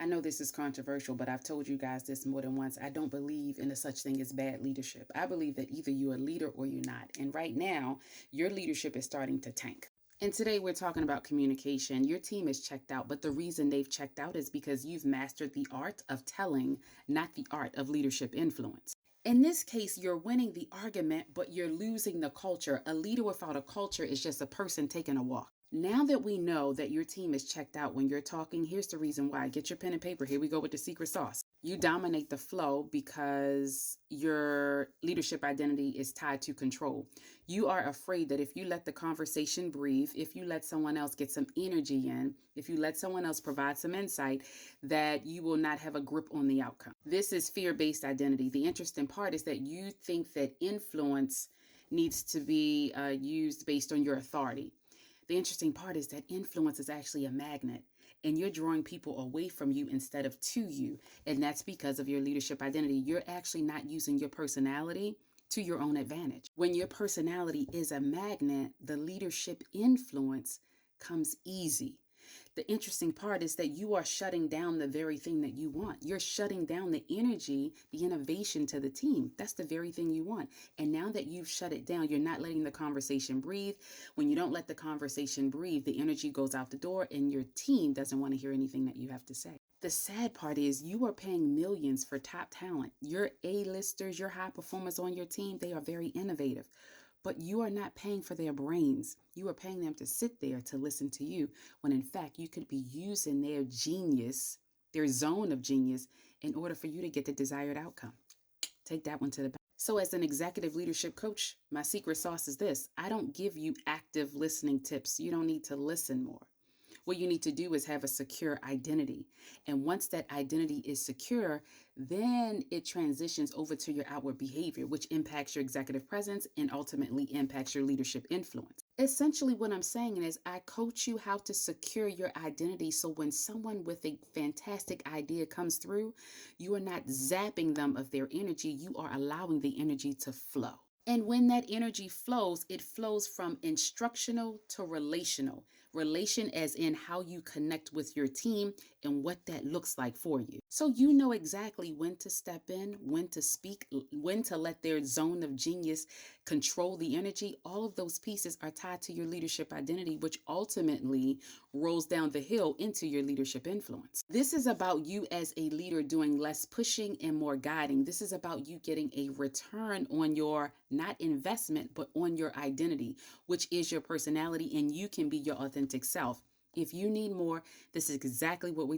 I know this is controversial, but I've told you guys this more than once. I don't believe in a such thing as bad leadership. I believe that either you're a leader or you're not. And right now, your leadership is starting to tank. And today we're talking about communication. Your team is checked out, but the reason they've checked out is because you've mastered the art of telling, not the art of leadership influence. In this case, you're winning the argument, but you're losing the culture. A leader without a culture is just a person taking a walk. Now that we know that your team is checked out when you're talking, here's the reason why. Get your pen and paper. Here we go with the secret sauce. You dominate the flow because your leadership identity is tied to control. You are afraid that if you let the conversation breathe, if you let someone else get some energy in, if you let someone else provide some insight, that you will not have a grip on the outcome. This is fear-based identity. The interesting part is that you think that influence needs to be used based on your authority. The interesting part is that influence is actually a magnet, and you're drawing people away from you instead of to you. And that's because of your leadership identity. You're actually not using your personality to your own advantage. When your personality is a magnet, the leadership influence comes easy. The interesting part is that you are shutting down the very thing that you want. You're shutting down the energy, the innovation to the team. That's the very thing you want. And now that you've shut it down, you're not letting the conversation breathe. When you don't let the conversation breathe, the energy goes out the door and your team doesn't want to hear anything that you have to say. The sad part is you are paying millions for top talent. Your A-listers, your high performers on your team, they are very innovative. But you are not paying for their brains. You are paying them to sit there to listen to you, when in fact you could be using their genius, their zone of genius, in order for you to get the desired outcome. Take that one to the back. So as an executive leadership coach, my secret sauce is this. I don't give you active listening tips. You don't need to listen more. What you need to do is have a secure identity. And once that identity is secure, then it transitions over to your outward behavior, which impacts your executive presence and ultimately impacts your leadership influence. Essentially, what I'm saying is I coach you how to secure your identity so when someone with a fantastic idea comes through, you are not zapping them of their energy, you are allowing the energy to flow. And when that energy flows, it flows from instructional to relational. Relation as in how you connect with your team and what that looks like for you. So you know exactly when to step in, when to speak, when to let their zone of genius control the energy. All of those pieces are tied to your leadership identity, which ultimately rolls down the hill into your leadership influence. This is about you as a leader doing less pushing and more guiding. This is about you getting a return on your not investment, but on your identity, which is your personality, and you can be your authentic self. If you need more, this is exactly what we talk